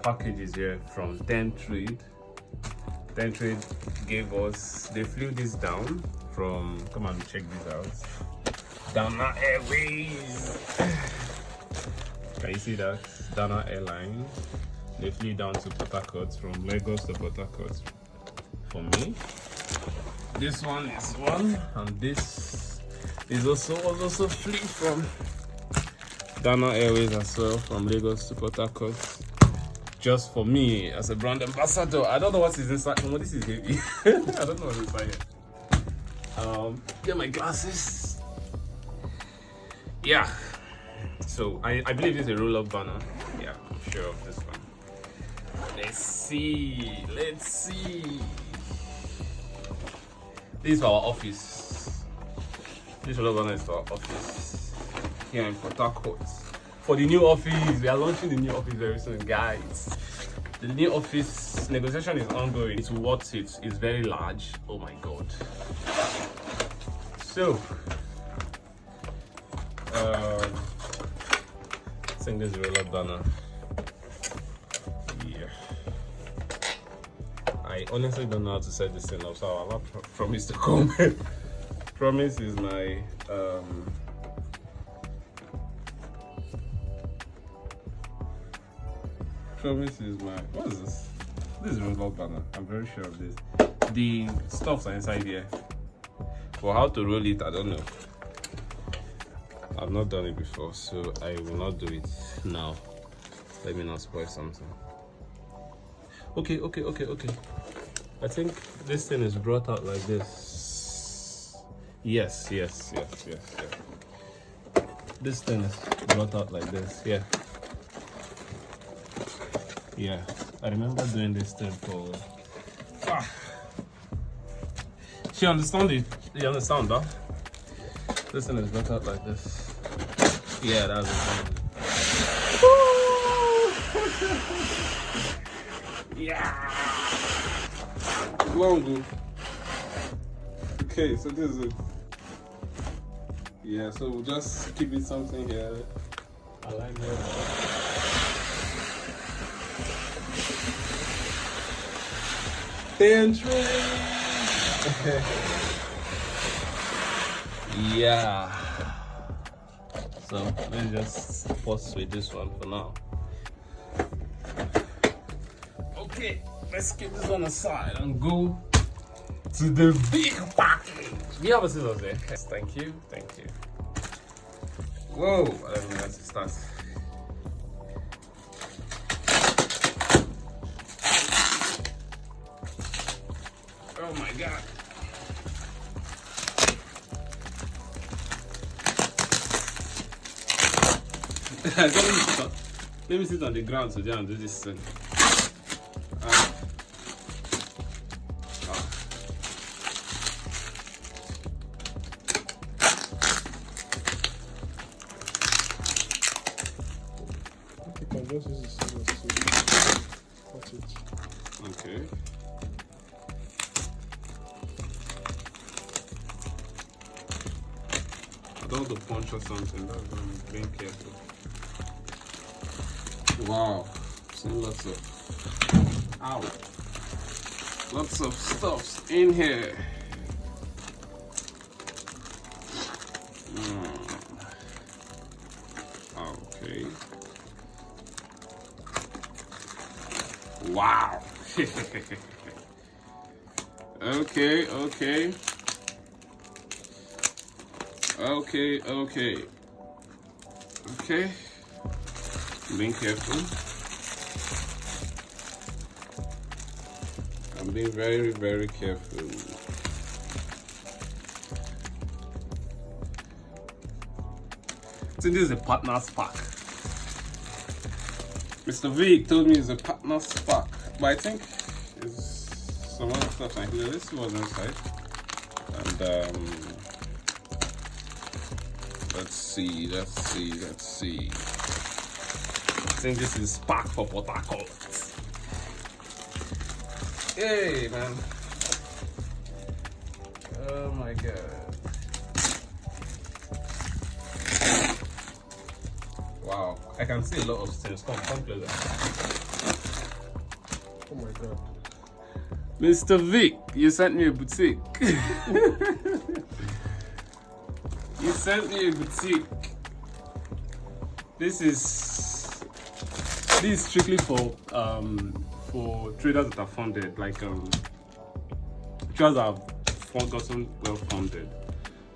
packages here from TenTrade. TenTrade gave us, they flew this down from, come and check this out, Dana Airways. Can you see that? Dana Airline. They flew down to Port Harcourt, from Lagos to Port Harcourt for me. This one is one, and this is also flew from Dana Airways as well, from Lagos to Port Harcourt, just for me as a brand ambassador. I don't know what is inside. Oh, this is heavy. I don't know what's inside here. Get my glasses. Yeah. So I believe this is a roll-up banner. Yeah, I'm sure of this one. Let's see. This is for our office. This roll-up banner is for our office here in Port Harcourt. For the new office, we are launching the new office very soon, guys. The new office negotiation is ongoing. It's worth it. It's very large. Oh my god. So, I think this is a roll-up banner. Yeah. I honestly don't know how to set this thing up, so I'll not promise to come. Promise is my promise is my, what is this? This is a roll-up banner. I'm very sure of this. The stuffs are inside here. For how to roll it, I don't know. I've not done it before, so I will not do it now. Let me not spoil something. Okay. I think this thing is brought out like this. Yes. This thing is brought out like this. Yeah, I remember doing this thing for. You understand it? You understand that? This thing is brought out like this. Yeah, that's the thing. Yeah. Long. Okay, so this is it. Yeah, so we'll just keep it something here. I like that. TenTrade's. Yeah. So let's just pause with this one for now. Okay, let's keep this on the side and go to the big package. Do you have a scissors there? Yes, thank you. Whoa, I don't know how to start. Oh my god. Let me sit on the ground today and do this thing. You can just use the scissors to cut it. Okay. I don't want to punch or something, that's why I'm being careful. Wow, seen lots of stuffs in here. Okay. Wow. Okay. Being careful. I'm being very, very careful. So this is a partner's pack. Mr. Vic told me it's a partner's pack, but I think it's some other stuff like that. Let's see what's inside. And let's see. I think this is pack for Port Harcourt. Hey man. Oh my god. Wow, I can see a lot of things. Come closer. Oh my god. Mr. Vic, you sent me a boutique. You sent me a boutique. This is strictly for traders that are funded, like traders that have gotten well funded.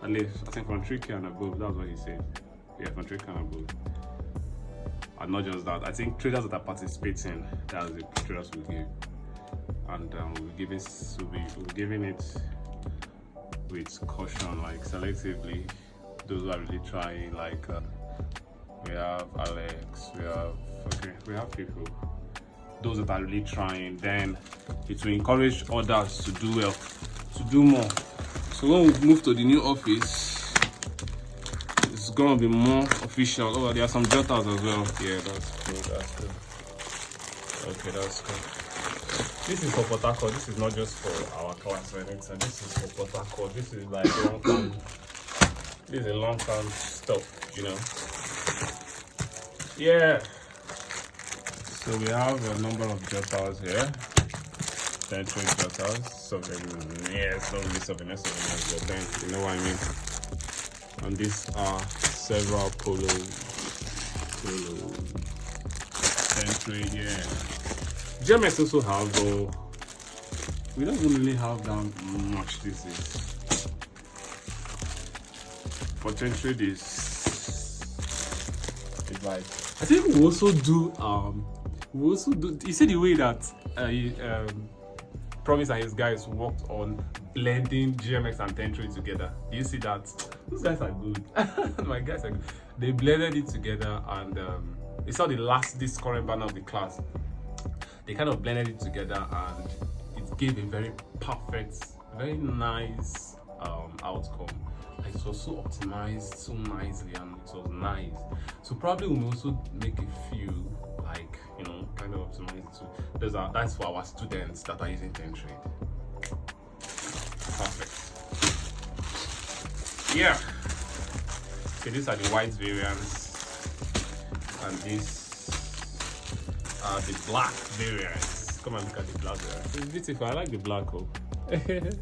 At least I think from 3K and above. That's what he said. Yeah, from 3K and above. And not just that, I think traders that are participating, that's the traders will give. And we're giving it with caution, like selectively. Those who are really trying, like we have Alex, we have people. Those that are really trying, then it will encourage others to do well, to do more. So when we move to the new office, it's gonna be more official. Oh, there are some jotters as well. Yeah, that's cool. That's cool. Okay, that's cool. This is for Port Harcourt. This is not just for our class or anything. This is for Port Harcourt. This is like long-term. This is a long-term stuff, you know. Yeah. So we have a number of jotters here. TenTrade's jotters. Some of them, yeah, some list of but then you know what I mean. And these are several polo TenTrade, yeah. GMX also have, though we don't really have that much. This is for TenTrade is like, I think we also do you see the way that Promise and his guys worked on blending GMX and TenTrade together. Do you see that? Those guys are good. My guys are good. They blended it together, and it's not this current banner of the class. They kind of blended it together, and it gave a very perfect, very nice outcome. Like, it was so optimized so nicely, and it was nice. So probably we'll also make a few, like, you know, kind of optimize it too. That's for our students that are using TenTrade. Perfect. Yeah. Okay, these are the white variants, and these are the black variants. Come and look at the black variants. It's beautiful. I like the black. Oh, it's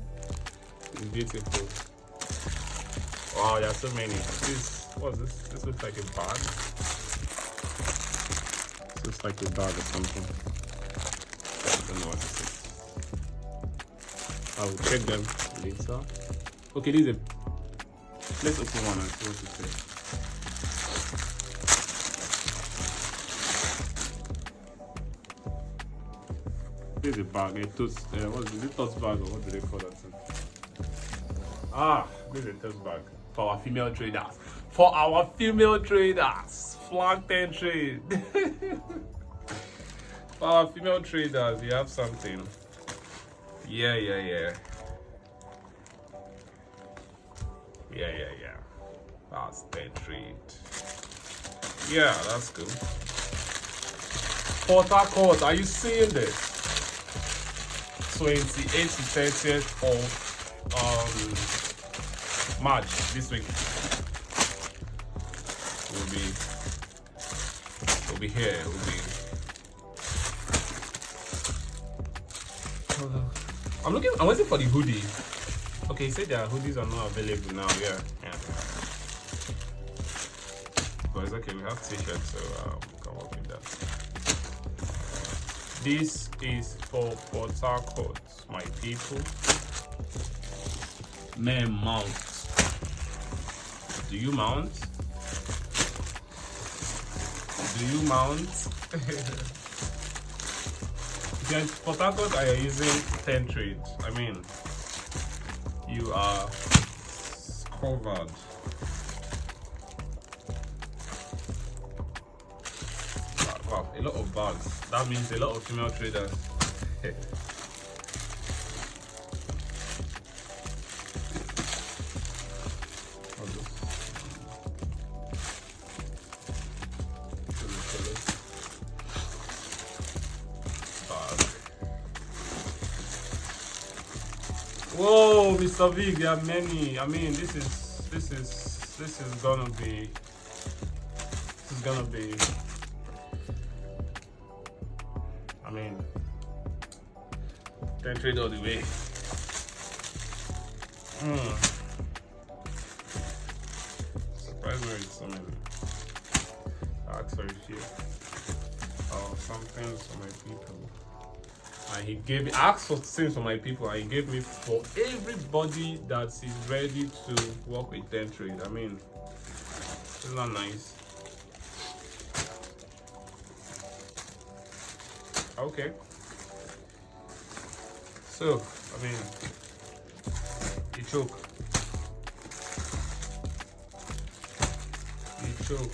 beautiful. Wow, there are so many. What's this? This looks like a bag. This looks like a bag or something. I don't know what this is. I will check them later. Okay, this is a. Let's open one and see what it says. This is a bag. A toast. What is it? Toast bag, or what do they call that thing? Ah, this is a toast bag for our female traders. For our female traders, flag TenTrade. For our female traders, we have something. Yeah. That's TenTrade. Yeah, that's good. Port Harcourt, are you seeing this? 28th to 30th of March this week. We'll be here. I'm waiting for the hoodie. Okay, he said their hoodies are not available now. Yeah. But it's okay, we have t-shirts, so we can work with that. This is for Port Harcourt, my people. Men mount. Do you mount? Do you mount? Then Port Harcourt, are you using TenTrade? I mean, you are covered. Wow, a lot of bags. That means a lot of female traders. Whoa, Mr. Vic, there are many. I mean, this is gonna be, I mean, TenTrade all the way. Surprise me with so many acts or shit or some things for my people. And he gave me asked for things for my people, and he gave me for everybody that is ready to work with TenTrade. I mean, isn't that nice? Okay. So, I mean, you choke. You choke.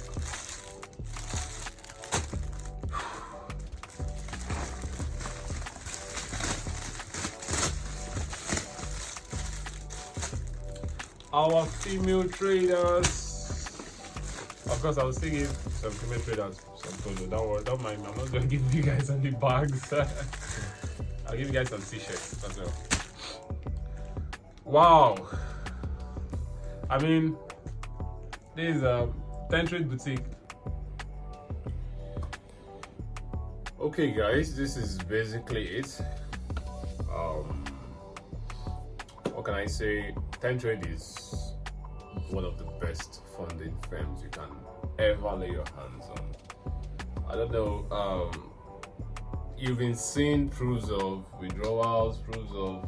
Our female traders. Of course, I will still give some female traders some photo. Don't worry, don't mind. I'm not going to give you guys any bags. I'll give you guys some t-shirts as well. Wow. I mean, this is a TenTrade boutique. Okay, guys, this is basically it. What can I say? TenTrade is one of the best funding firms you can ever lay your hands on. I don't know, you've been seeing proofs of withdrawals, proofs of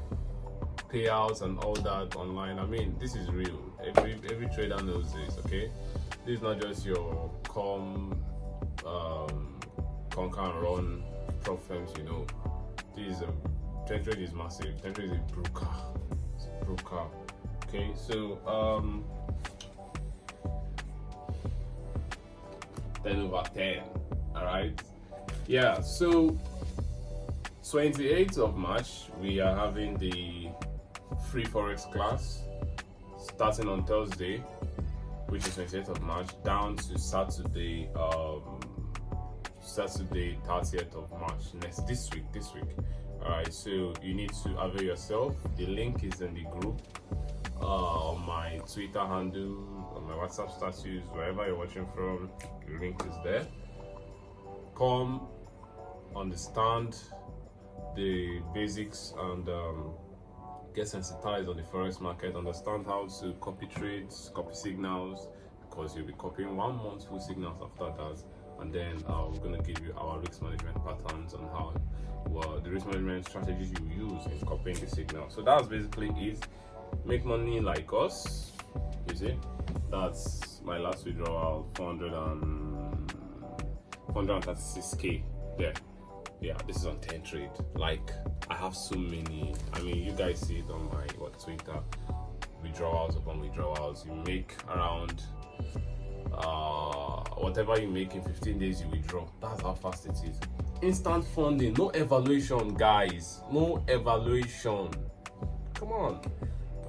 payouts and all that online. I mean, this is real. Every trader knows this, okay? This is not just your conquer and run prop firms, you know. This is TenTrade is massive. TenTrade is a broker. It's a broker. Okay, so 10/10. All right. Yeah. So 28th of March, we are having the free forex class starting on Thursday, which is 28th of March, down to Saturday, 30th of March. This week. All right. So you need to avail yourself. The link is in the group. On my Twitter handle, on my WhatsApp status, wherever you're watching from, the link is there. Come, understand the basics and get sensitized on the forex market. Understand how to copy trades, copy signals, because you'll be copying 1 month full signals after that. And then we're gonna give you our risk management patterns on how the risk management strategies you use in copying the signal. So that's basically it. Make money like us, you see. That's my last withdrawal, 436k there. Yeah, this is on TenTrade. Like, I have so many. I mean, you guys see it on my Twitter. Withdrawals upon withdrawals. You make around whatever you make in 15 days, you withdraw. That's how fast it is. Instant funding, no evaluation, guys. No evaluation. Come on.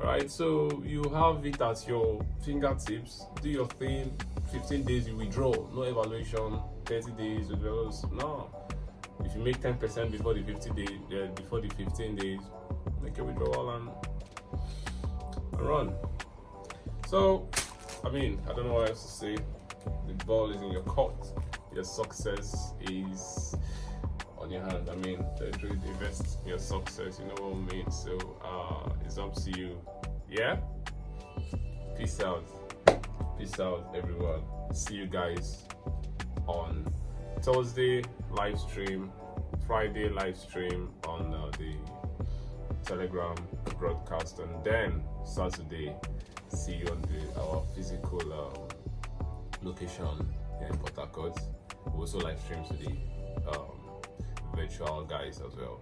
Right, so you have it at your fingertips. Do your thing. 15 days you withdraw. No evaluation. 30 days withdrawals. No. If you make 10% before the 15 days, make a withdrawal and run. So, I mean, I don't know what else to say. The ball is in your court. Your success is on your hand. I mean, TenTrade invests in your success, you know what I mean? So it's up to you. Yeah? Peace out, everyone. See you guys on Thursday live stream, Friday live stream on the Telegram broadcast, and then Saturday see you on our physical location here in Port Harcourt. We also live stream to the virtual guys as well.